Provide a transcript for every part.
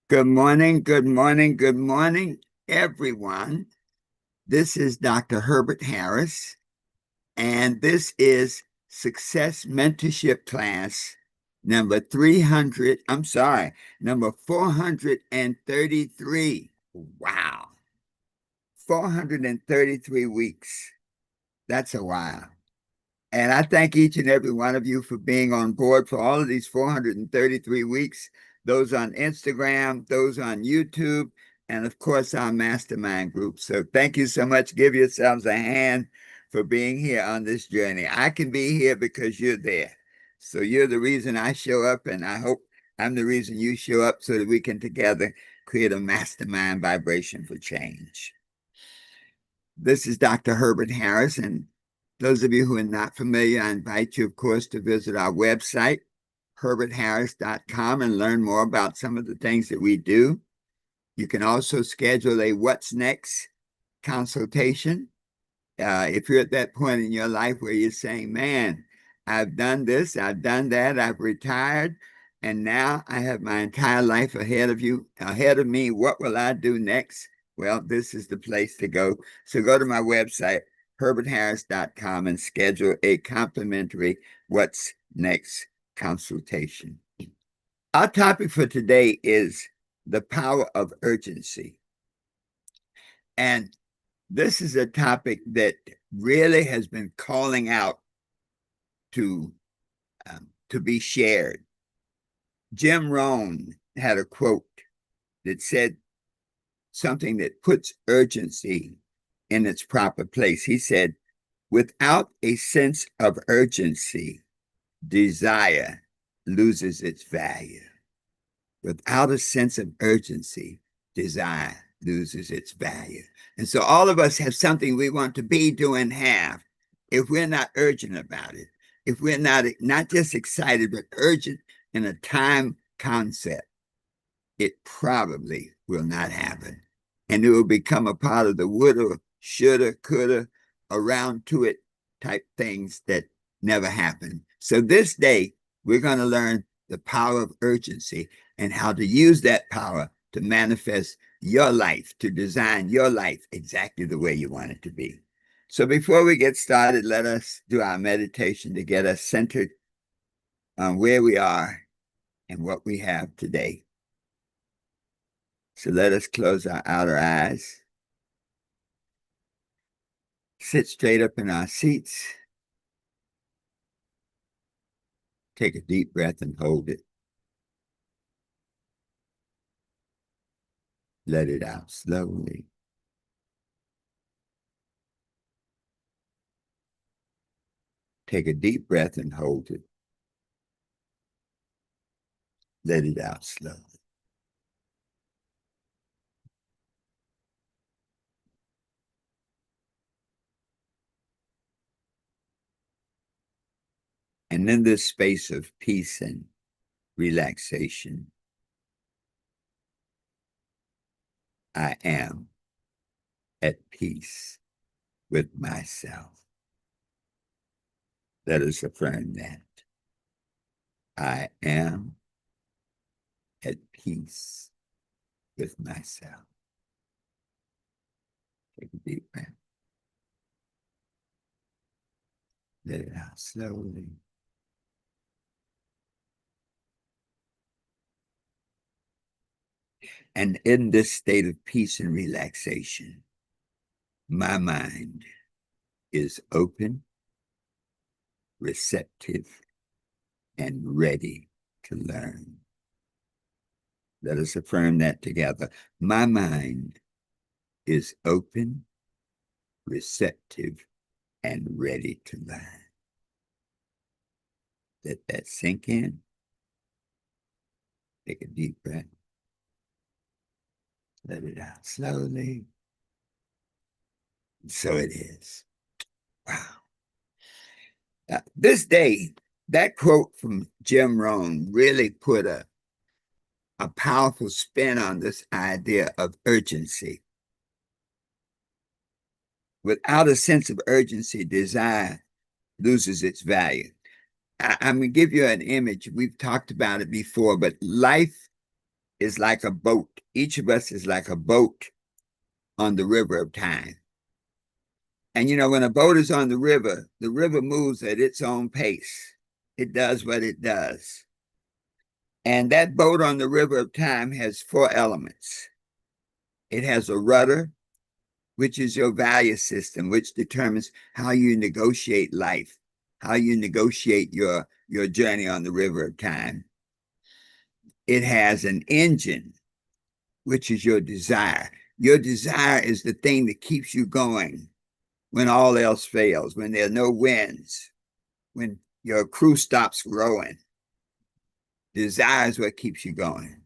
Good morning, good morning, good morning, everyone. This is Dr. Herbert Harris, and this is Success Mentorship Class number 300. I'm sorry, number 433. Wow, 433 weeks. That's a while. And I thank each and every one of you for being on board for all of these 433 weeks, those on Instagram, those on YouTube, and of course, our mastermind group. So thank you so much. Give yourselves a hand for being here on this journey. I can be here because you're there. So you're the reason I show up, and I hope I'm the reason you show up so that we can together create a mastermind vibration for change. This is Dr. Herbert Harris, and those of you who are not familiar, I invite you, of course, to visit our website, herbertharris.com, and learn more about some of the things that we do. You can also schedule a What's Next consultation. If you're at that point in your life where you're saying, man, I've done this, I've done that, I've retired, and now I have my entire life ahead of me. What will I do next? Well, this is the place to go. So go to my website, herbertharris.com, and schedule a complimentary What's Next consultation. Our topic for today is the power of urgency. And this is a topic that really has been calling out to be shared. Jim Rohn had a quote that said something that puts urgency in its proper place. He said, without a sense of urgency, desire loses its value. Without a sense of urgency, desire loses its value. And so all of us have something we want to be, do, and have. If we're not urgent about it, if we're not just excited, but urgent in a time concept, it probably will not happen. And it will become a part of the woulda, shoulda, coulda, around to it type things that never happen. So this day, we're going to learn the power of urgency and how to use that power to manifest your life, to design your life exactly the way you want it to be. So before we get started, let us do our meditation to get us centered on where we are and what we have today. So let us close our outer eyes. Sit straight up in our seats. Take a deep breath and hold it. Let it out slowly. Take a deep breath and hold it. Let it out slowly. And in this space of peace and relaxation, I am at peace with myself. Let us affirm that. I am at peace with myself. Take a deep breath. Let it out slowly. And in this state of peace and relaxation, my mind is open, receptive, and ready to learn. Let us affirm that together. My mind is open, receptive, and ready to learn. Let that sink in. Take a deep breath. Let it out slowly. So it is. Wow. This day, that quote from Jim Rohn really put a powerful spin on this idea of urgency. Without a sense of urgency, desire loses its value. I'm going to give you an image. We've talked about it before, but life is like a boat. Each of us is like a boat on the river of time. And when a boat is on the river moves at its own pace. It does what it does. And that boat on the river of time has four elements. It has a rudder, which is your value system, which determines how you negotiate life, how you negotiate your journey on the river of time. It has an engine, which is your desire. Your desire is the thing that keeps you going when all else fails, when there are no winds, when your crew stops growing. Desire is what keeps you going.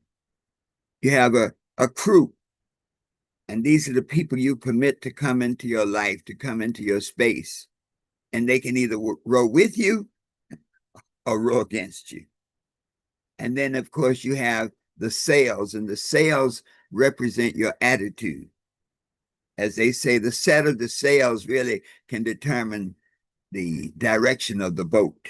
You have a crew, and these are the people you permit to come into your life, to come into your space. And they can either row with you or row against you. And then, of course, you have the sails, and the sails represent your attitude. As they say, the set of the sails really can determine the direction of the boat.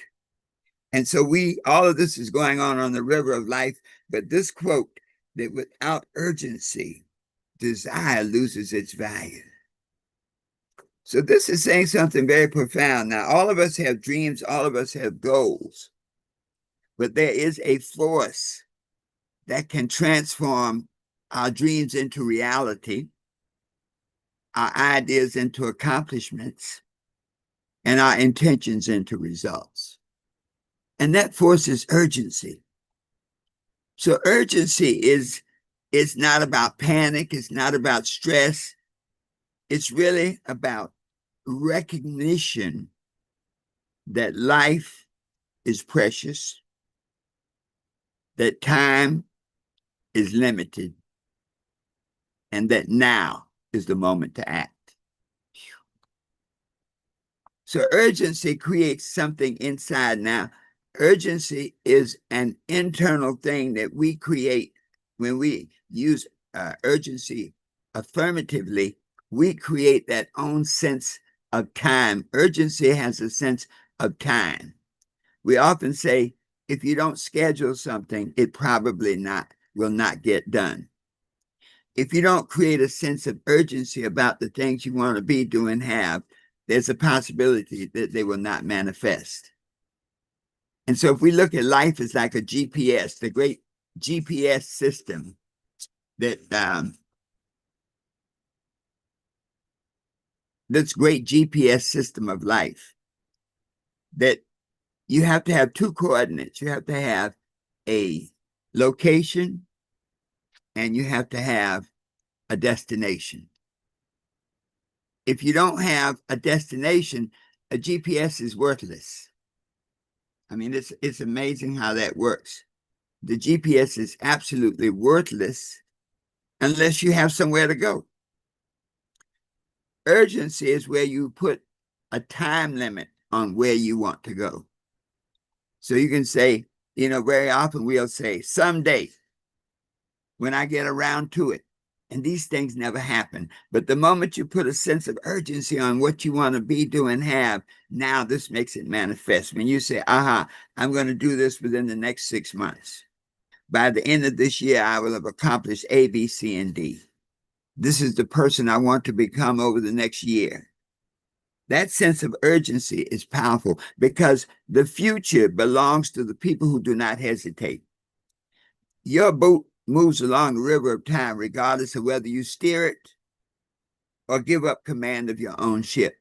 And so all of this is going on the river of life, but this quote, that without urgency, desire loses its value. So this is saying something very profound. Now, all of us have dreams, all of us have goals, but there is a force that can transform our dreams into reality, our ideas into accomplishments, and our intentions into results. And that force is urgency. So urgency is not about panic. It's not about stress. It's really about recognition that life is precious, that time is limited, and that now is the moment to act. So urgency creates something inside. Now, urgency is an internal thing that we create when we use urgency affirmatively. We create that own sense of time. Urgency has a sense of time. We often say, if you don't schedule something, it probably will not get done. If you don't create a sense of urgency about the things you want to be, do, and have, there's a possibility that they will not manifest. And so if we look at life as like a GPS, the great GPS system this great GPS system of life, that you have to have two coordinates. You have to have a location and you have to have a destination. If you don't have a destination, a GPS is worthless. I mean, it's amazing how that works. The GPS is absolutely worthless unless you have somewhere to go. Urgency is where you put a time limit on where you want to go. So you can say, very often we'll say, someday, when I get around to it. And these things never happen. But the moment you put a sense of urgency on what you want to be, do, and have, now this makes it manifest. When you say, I'm going to do this within the next 6 months. By the end of this year, I will have accomplished A, B, C, and D. This is the person I want to become over the next year. That sense of urgency is powerful because the future belongs to the people who do not hesitate. Your boat moves along the river of time, regardless of whether you steer it or give up command of your own ship.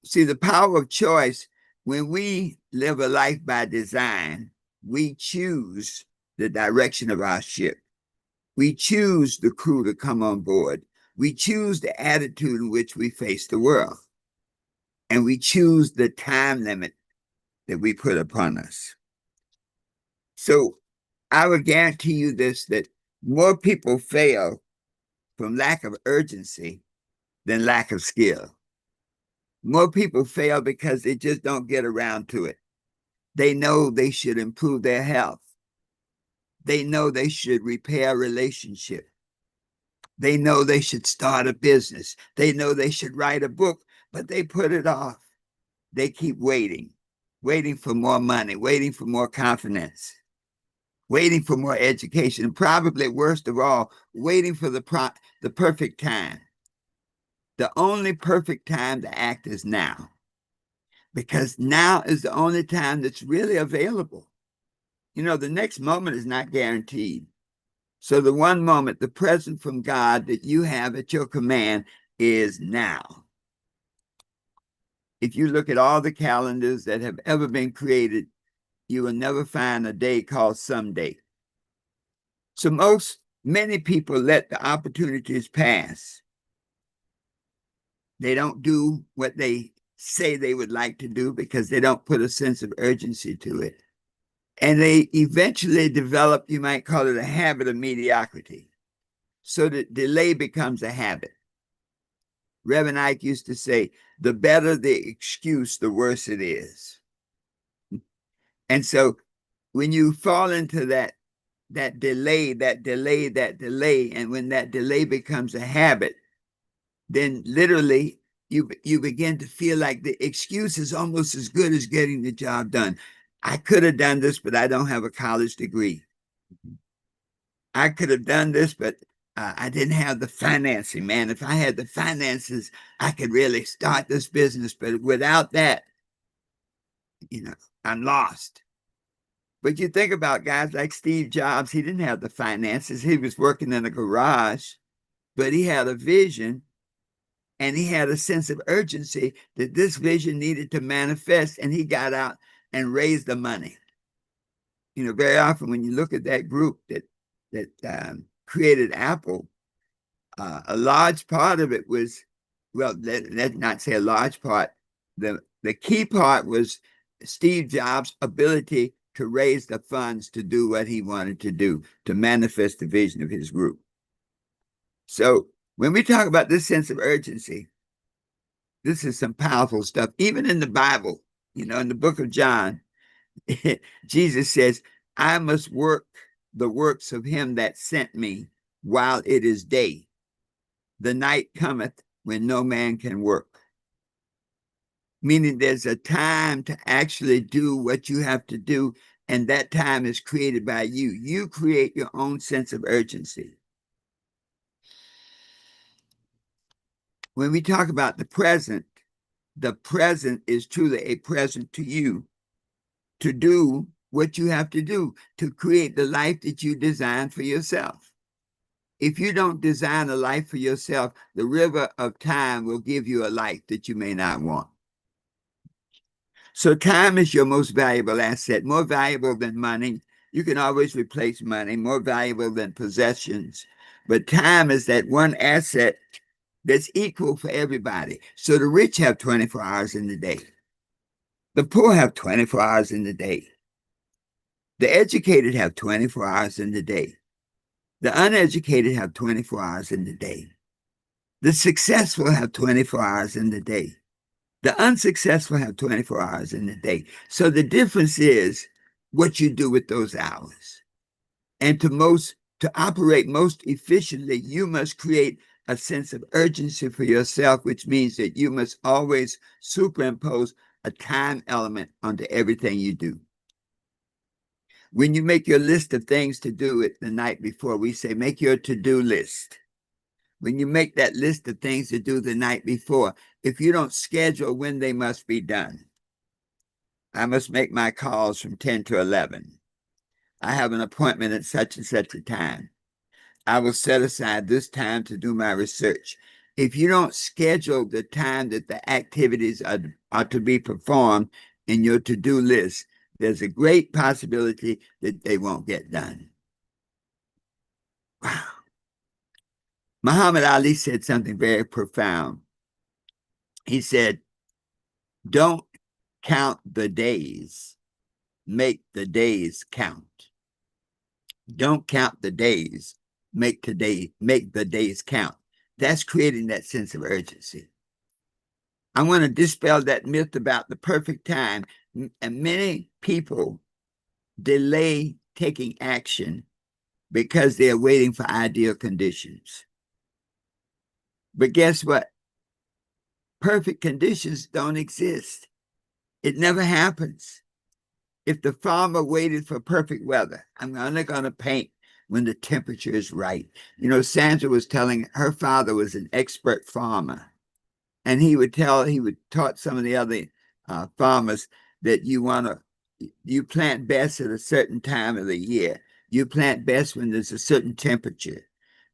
See, the power of choice, when we live a life by design, we choose the direction of our ship. We choose the crew to come on board. We choose the attitude in which we face the world. And we choose the time limit that we put upon us. So I would guarantee you this, that more people fail from lack of urgency than lack of skill. More people fail because they just don't get around to it. They know they should improve their health. They know they should repair a relationship. They know they should start a business. They know they should write a book, but they put it off. They keep waiting for more money, waiting for more confidence. waiting for more education, and probably worst of all, waiting for the perfect time. The only perfect time to act is now, because now is the only time that's really available. You know, the next moment is not guaranteed. So the one moment, the present from God that you have at your command is now. If you look at all the calendars that have ever been created, you will never find a day called someday. So many people let the opportunities pass. They don't do what they say they would like to do because they don't put a sense of urgency to it. And they eventually develop, you might call it a habit of mediocrity. So that delay becomes a habit. Reverend Ike used to say, the better the excuse, the worse it is. And so when you fall into that delay, and when that delay becomes a habit, then literally you begin to feel like the excuse is almost as good as getting the job done. I could have done this, but I don't have a college degree. I could have done this, but I didn't have the financing, man. If I had the finances, I could really start this business. But without that, I'm lost. But you think about guys like Steve Jobs, he didn't have the finances. He was working in a garage, but he had a vision and he had a sense of urgency that this vision needed to manifest, and he got out and raised the money. Very often when you look at that group that created Apple, a large part of it was, well, let's not say a large part. The key part was Steve Jobs' ability to raise the funds to do what he wanted to do, to manifest the vision of his group. So when we talk about this sense of urgency, this is some powerful stuff. Even in the Bible, in the book of John, Jesus says, I must work the works of him that sent me while it is day. The night cometh when no man can work. Meaning there's a time to actually do what you have to do, and that time is created by you. You create your own sense of urgency. When we talk about the present is truly a present to you to do what you have to do to create the life that you design for yourself. If you don't design a life for yourself, the river of time will give you a life that you may not want. So time is your most valuable asset, more valuable than money. You can always replace money, more valuable than possessions. But time is that one asset that's equal for everybody. So the rich have 24 hours in the day. The poor have 24 hours in the day. The educated have 24 hours in the day. The uneducated have 24 hours in the day. The successful have 24 hours in the day. The unsuccessful have 24 hours in the day. So the difference is what you do with those hours. And to operate most efficiently, you must create a sense of urgency for yourself, which means that you must always superimpose a time element onto everything you do. When you make your list of things to do it the night before, we say, make your to-do list. When you make that list of things to do the night before, if you don't schedule when they must be done, I must make my calls from 10 to 11. I have an appointment at such and such a time. I will set aside this time to do my research. If you don't schedule the time that the activities are to be performed in your to-do list, there's a great possibility that they won't get done. Wow. Muhammad Ali said something very profound. He said, don't count the days, make the days count. Don't count the days, make the days count. That's creating that sense of urgency. I want to dispel that myth about the perfect time. And many people delay taking action because they're waiting for ideal conditions. But guess what? Perfect conditions don't exist. It never happens. If the farmer waited for perfect weather, I'm only going to paint when the temperature is right. You know, Sandra was telling her father was an expert farmer, and he would taught some of the other farmers that you plant best at a certain time of the year. You plant best when there's a certain temperature.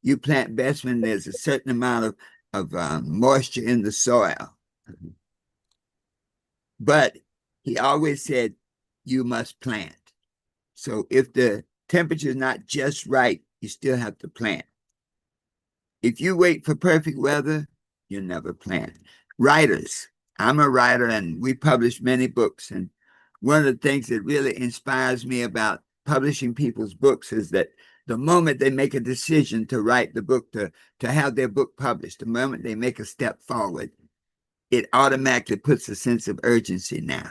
You plant best when there's a certain amount of moisture in the soil. But he always said, you must plant. So if the temperature is not just right, you still have to plant. If you wait for perfect weather, you'll never plant. Writers, I'm a writer and we publish many books. And one of the things that really inspires me about publishing people's books is that the moment they make a decision to write the book, to have their book published, the moment they make a step forward, it automatically puts a sense of urgency now.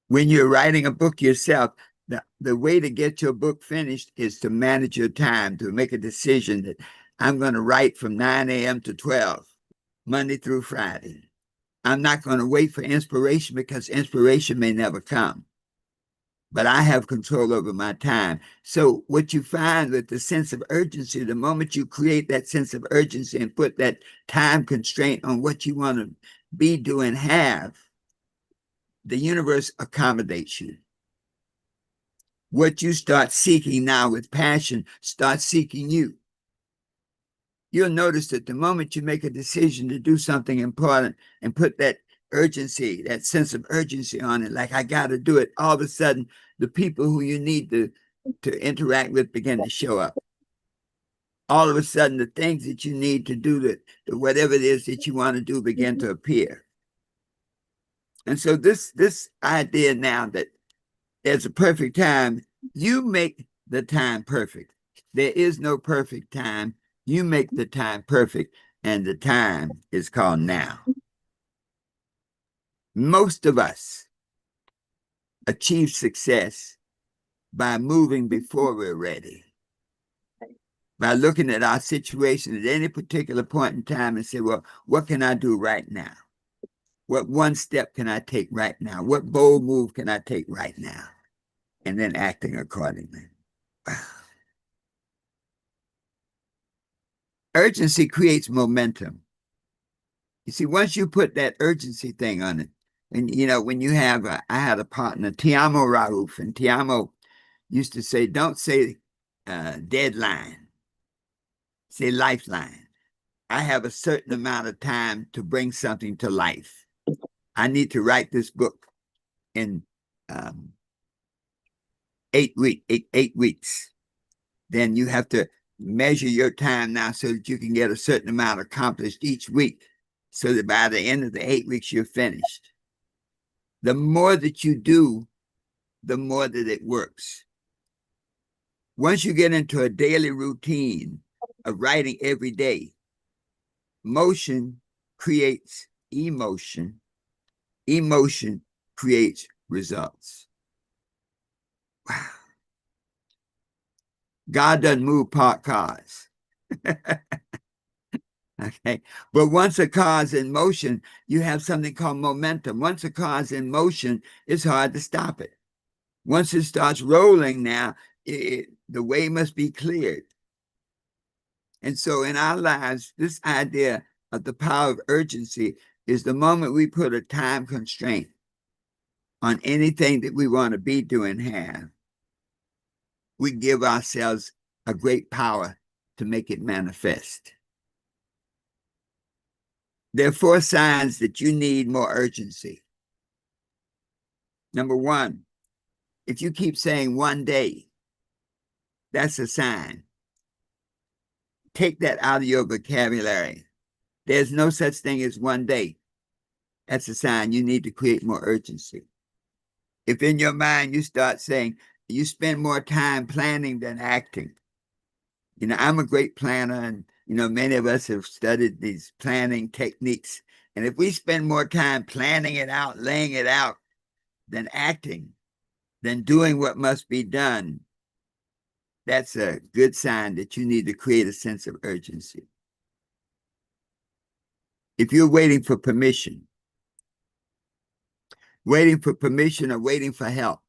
When you're writing a book yourself, the way to get your book finished is to manage your time, to make a decision that I'm going to write from 9 a.m. to 12, Monday through Friday. I'm not going to wait for inspiration because inspiration may never come. But I have control over my time. So what you find with the sense of urgency, the moment you create that sense of urgency and put that time constraint on what you want to be, do, and have, the universe accommodates you. What you start seeking now with passion starts seeking you. You'll notice that the moment you make a decision to do something important and put that urgency, that sense of urgency on it, like I got to do it, all of a sudden, the people who you need to interact with begin to show up. All of a sudden, the things that you need to do, whatever it is that you want to do, begin to appear. And so this idea now that there's a perfect time, you make the time perfect. There is no perfect time. You make the time perfect, and the time is called now. Most of us achieve success by moving before we're ready, by looking at our situation at any particular point in time and say, well, what can I do right now? What one step can I take right now? What bold move can I take right now? And then acting accordingly. Urgency creates momentum. You see, once you put that urgency thing on it, and you know, when you have, I had a partner, Tiamo Rauf, and Tiamo used to say, don't say deadline, say lifeline. I have a certain amount of time to bring something to life. I need to write this book in 8 weeks. Then you have to measure your time now so that you can get a certain amount accomplished each week, so that by the end of the 8 weeks, you're finished. The more that you do, the more that it works. Once you get into a daily routine of writing every day, motion creates emotion. Emotion creates results. Wow. God doesn't move parked cars. Okay. But once a car is in motion, you have something called momentum. Once a car is in motion, it's hard to stop it. Once it starts rolling now, the way must be cleared. And so in our lives, this idea of the power of urgency is the moment we put a time constraint on anything that we want to be, do, and have, we give ourselves a great power to make it manifest. There are 4 signs that you need more urgency. Number 1, if you keep saying one day, that's a sign. Take that out of your vocabulary. There's no such thing as one day. That's a sign you need to create more urgency. If in your mind you start saying you spend more time planning than acting. You know, I'm a great planner, and you know, many of us have studied these planning techniques. And if we spend more time planning it out, laying it out, than acting, than doing what must be done, that's a good sign that you need to create a sense of urgency. If you're waiting for permission, waiting for permission or waiting for help.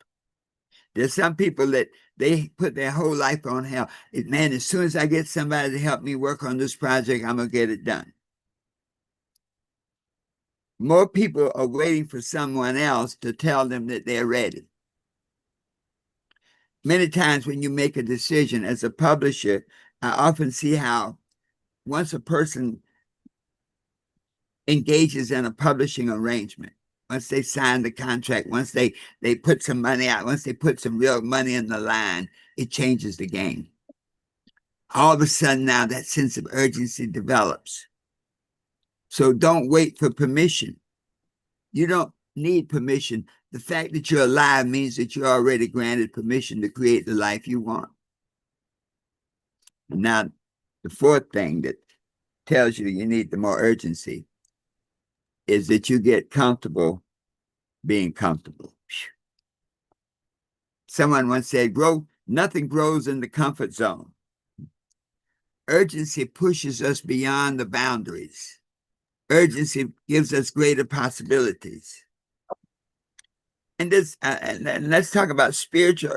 There's some people that they put their whole life on help. Man, as soon as I get somebody to help me work on this project, I'm going to get it done. More people are waiting for someone else to tell them that they're ready. Many times when you make a decision as a publisher, I often see how once a person engages in a publishing arrangement, once they sign the contract, once they put some money out, once they put some real money in the line, it changes the game. All of a sudden now that sense of urgency develops. So don't wait for permission. You don't need permission. The fact that you're alive means that you're already granted permission to create the life you want. Now, the fourth thing that tells you you need the more urgency is that you get comfortable being comfortable. Someone once said, nothing grows in the comfort zone. Urgency pushes us beyond the boundaries. Urgency gives us greater possibilities. And let's talk about spiritual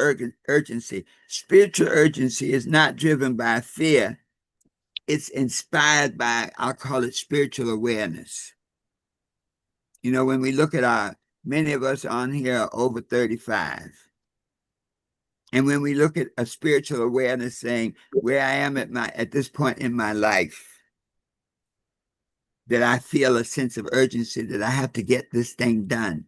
urgency. Spiritual urgency is not driven by fear. It's inspired by, I'll call it spiritual awareness. You know, when we look at many of us on here are over 35. And when we look at a spiritual awareness saying where I am at this point in my life, that I feel a sense of urgency that I have to get this thing done.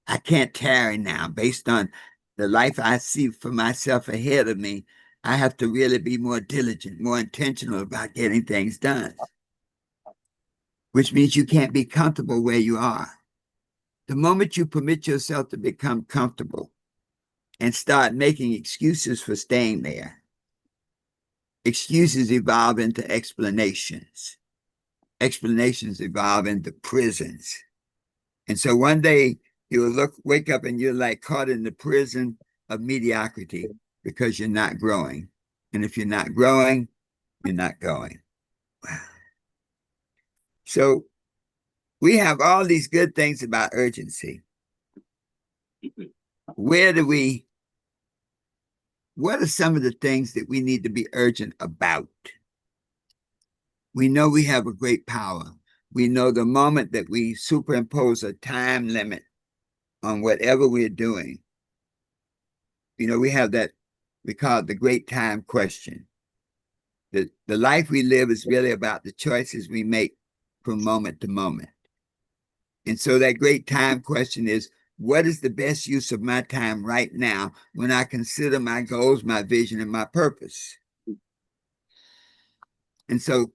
I can't tarry now based on the life I see for myself ahead of me. I have to really be more diligent, more intentional about getting things done, which means you can't be comfortable where you are. The moment you permit yourself to become comfortable and start making excuses for staying there, excuses evolve into explanations. Explanations evolve into prisons. And so one day you will wake up and you're like caught in the prison of mediocrity because you're not growing. And if you're not growing, you're not going. Wow. So we have all these good things about urgency. What are some of the things that we need to be urgent about? We know we have a great power. We know the moment that we superimpose a time limit on whatever we're doing, you know, we have that, we call it the great time question. The life we live is really about the choices we make from moment to moment. And so that great time question is, what is the best use of my time right now when I consider my goals, my vision, and my purpose? And so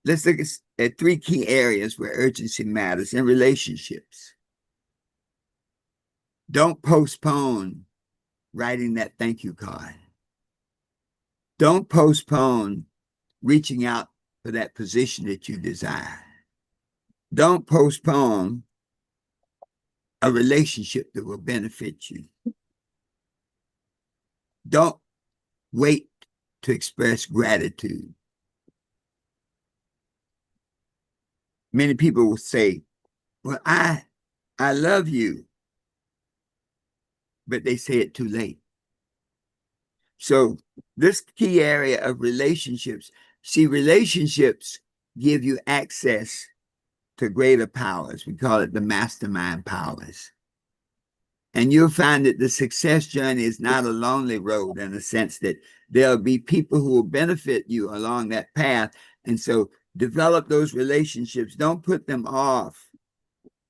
let's look at three key areas where urgency matters in relationships. Don't postpone writing that thank you card. Don't postpone reaching out for that position that you desire. Don't postpone a relationship that will benefit you. Don't wait to express gratitude. Many people will say, well, I love you, but they say it too late. So this key area of relationships, see, relationships give you access to greater powers. We call it the mastermind powers. And you'll find that the success journey is not a lonely road in the sense that there'll be people who will benefit you along that path. And so develop those relationships. Don't put them off.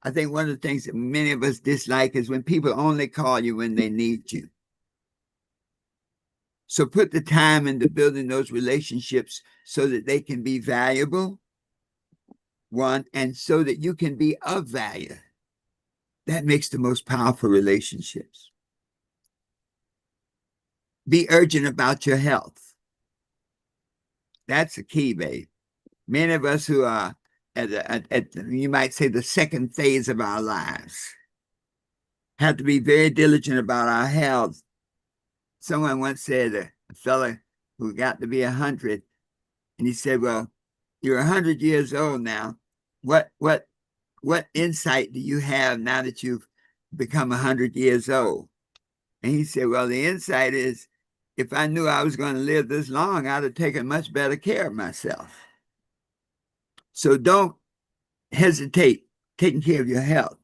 I think one of the things that many of us dislike is when people only call you when they need you. So put the time into building those relationships so that they can be valuable, one, and so that you can be of value. That makes the most powerful relationships. Be urgent about your health. That's the key, babe. Many of us who are at you might say, the second phase of our lives have to be very diligent about our health. Someone once said, a fella who got to be 100, and he said, well, you're 100 years old now. What insight do you have now that you've become 100 years old. And he said, well, the insight is, if I knew I was going to live this long, I'd have taken much better care of myself. So don't hesitate taking care of your health.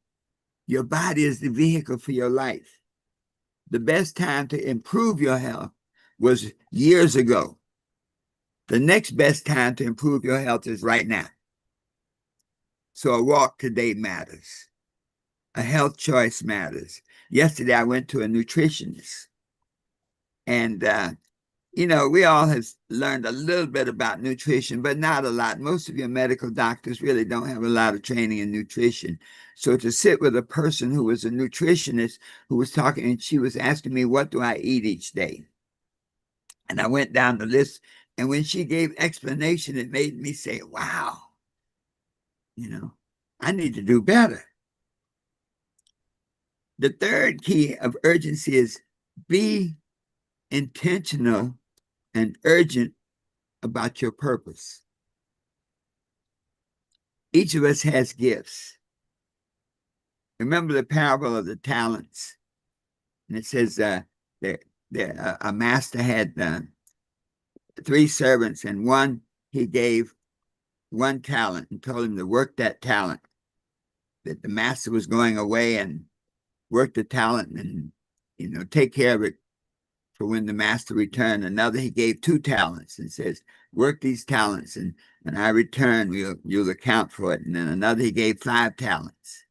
Your body is the vehicle for your life. The best time to improve your health was years ago. The next best time to improve your health is right now. So a walk today matters. A health choice matters. Yesterday, I went to a nutritionist. And, we all have learned a little bit about nutrition, but not a lot. Most of your medical doctors really don't have a lot of training in nutrition. So to sit with a person who was a nutritionist who was talking, and she was asking me, what do I eat each day? And I went down the list. And when she gave explanation, it made me say, wow, I need to do better. The third key of urgency is be intentional and urgent about your purpose. Each of us has gifts. Remember the parable of the talents. And it says a master had 3 servants, and one he gave 1 talent and told him to work that talent. That the master was going away and work the talent and, take care of it for when the master returned. Another he gave 2 talents and says, work these talents, and when I return, you'll account for it. And then another he gave 5 talents.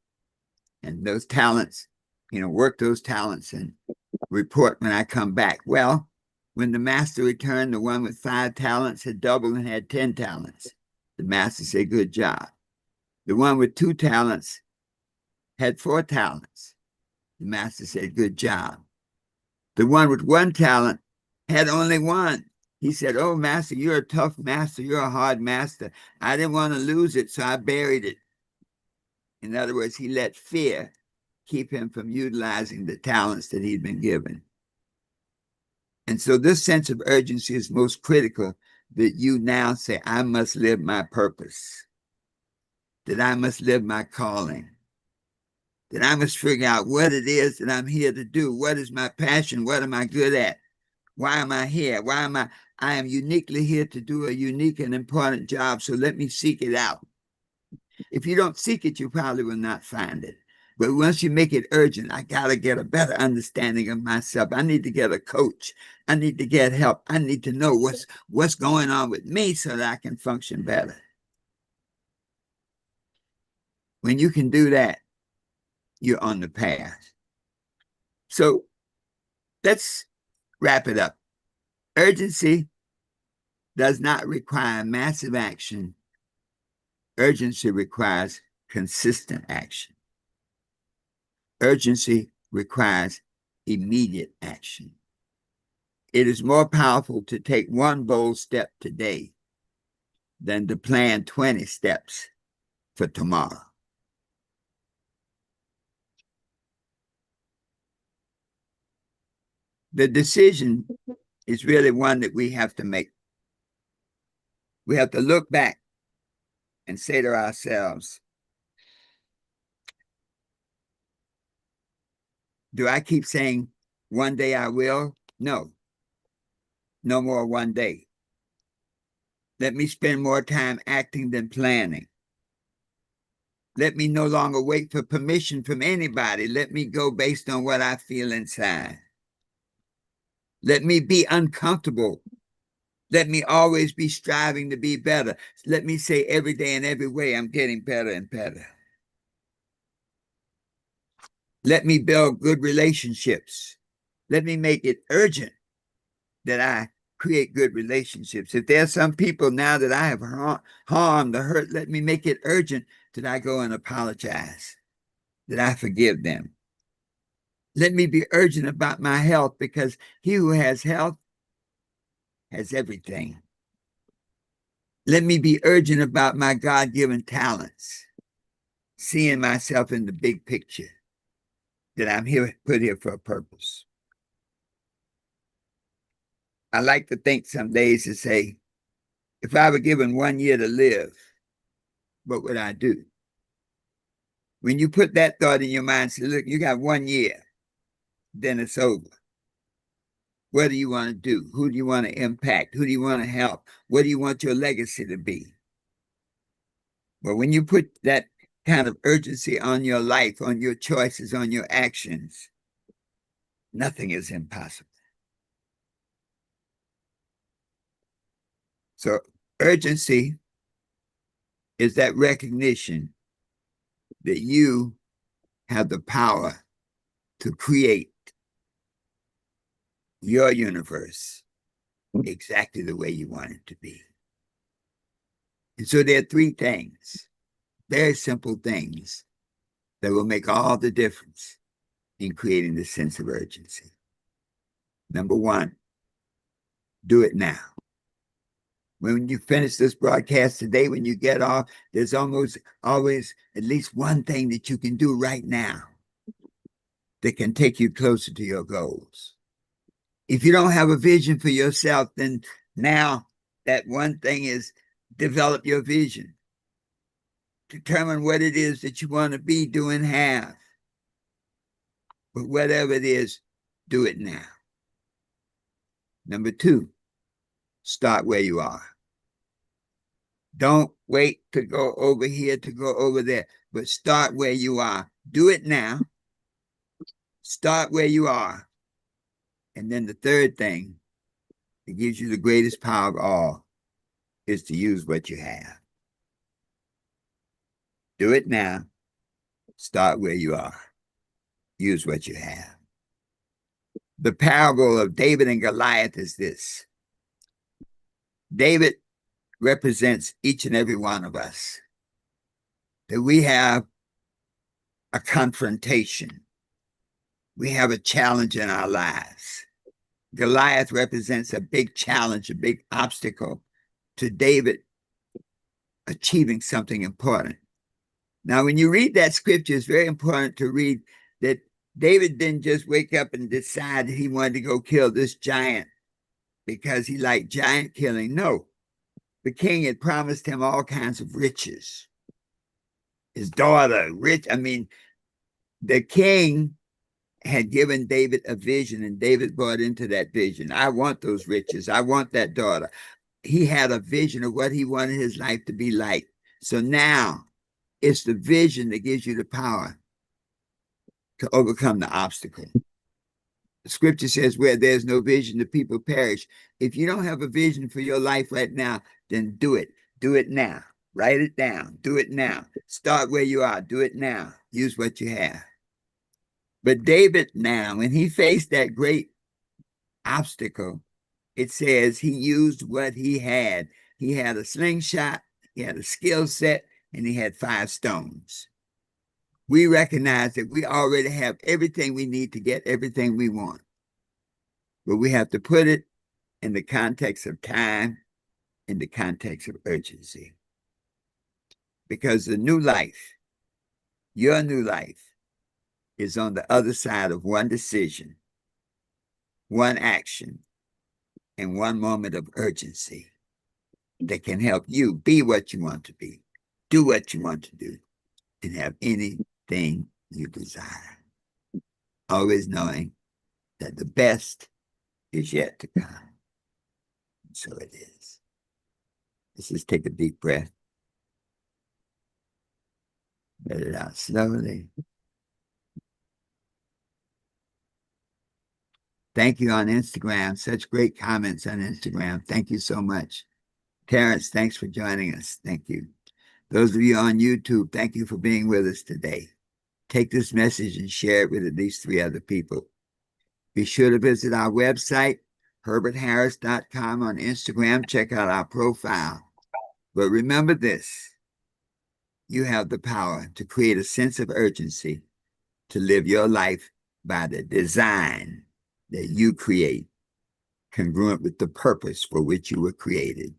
And those talents, work those talents and report when I come back. Well, when the master returned, the one with 5 talents had doubled and had 10 talents. The master said, good job. The one with 2 talents had 4 talents. The master said, good job. The one with 1 talent had only 1. He said, oh, master, you're a tough master. You're a hard master. I didn't want to lose it, so I buried it. In other words, he let fear keep him from utilizing the talents that he'd been given. And so this sense of urgency is most critical, that you now say, I must live my purpose, that I must live my calling, that I must figure out what it is that I'm here to do. What is my passion? What am I good at? Why am I here? I am uniquely here to do a unique and important job, so let me seek it out. If you don't seek it, you probably will not find it. But once you make it urgent, I got to get a better understanding of myself. I need to get a coach. I need to get help. I need to know what's going on with me so that I can function better. When you can do that, you're on the path. So let's wrap it up. Urgency does not require massive action. Urgency requires consistent action. Urgency requires immediate action. It is more powerful to take 1 bold step today than to plan 20 steps for tomorrow. The decision is really one that we have to make. We have to look back and say to ourselves, do I keep saying, one day I will? No. No more one day. Let me spend more time acting than planning. Let me no longer wait for permission from anybody. Let me go based on what I feel inside. Let me be uncomfortable. Let me always be striving to be better. Let me say every day and every way, I'm getting better and better. Let me build good relationships. Let me make it urgent that I create good relationships. If there are some people now that I have harmed or hurt, let me make it urgent that I go and apologize, that I forgive them. Let me be urgent about my health, because he who has health has everything. Let me be urgent about my God-given talents, seeing myself in the big picture, that I'm put here for a purpose. I like to think some days to say, if I were given 1 year to live, what would I do? When you put that thought in your mind, say, look, you got 1 year, then it's over. What do you want to do? Who do you want to impact? Who do you want to help? What do you want your legacy to be? But when you put that kind of urgency on your life, on your choices, on your actions, nothing is impossible. So urgency is that recognition that you have the power to create your universe exactly the way you want it to be. And so there are 3 things, very simple things, that will make all the difference in creating the sense of urgency. Number 1, do it now. When you finish this broadcast today, when you get off, there's almost always at least one thing that you can do right now that can take you closer to your goals. If you don't have a vision for yourself, then now that one thing is develop your vision. Determine what it is that you want to be, do, and have. But whatever it is, do it now. Number 2, start where you are. Don't wait to go over here, to go over there, but start where you are. Do it now. Start where you are. And then the 3rd thing that gives you the greatest power of all is to use what you have. Do it now. Start where you are. Use what you have. The parable of David and Goliath is this. David represents each and every one of us. That we have a confrontation. We have a challenge in our lives. Goliath represents a big challenge, a big obstacle to David achieving something important. Now, when you read that scripture, it's very important to read that David didn't just wake up and decide he wanted to go kill this giant because he liked giant killing. No, the king had promised him all kinds of riches. His daughter, rich. I mean, the king had given David a vision, and David bought into that vision. I want those riches. I want that daughter. He had a vision of what he wanted his life to be like. So now it's the vision that gives you the power to overcome the obstacle. The scripture says, where there's no vision, the people perish. If you don't have a vision for your life right now, then do it. Do it now. Write it down. Do it now. Start where you are. Do it now. Use what you have. But David now, when he faced that great obstacle, it says he used what he had. He had a slingshot, he had a skill set, and he had 5 stones. We recognize that we already have everything we need to get everything we want. But we have to put it in the context of time, in the context of urgency. Because the new life, your new life, is on the other side of one decision, one action, and one moment of urgency that can help you be what you want to be, do what you want to do, and have anything you desire. Always knowing that the best is yet to come. And so it is. Let's just take a deep breath. Let it out slowly. Thank you on Instagram. Such great comments on Instagram. Thank you so much. Terrence, thanks for joining us. Thank you. Those of you on YouTube, thank you for being with us today. Take this message and share it with at least 3 other people. Be sure to visit our website, herbertharris.com, on Instagram. Check out our profile. But remember this, you have the power to create a sense of urgency to live your life by the design that you create, congruent with the purpose for which you were created,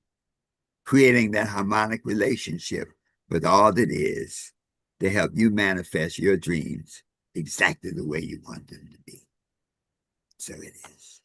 creating that harmonic relationship with all that is to help you manifest your dreams exactly the way you want them to be. So it is.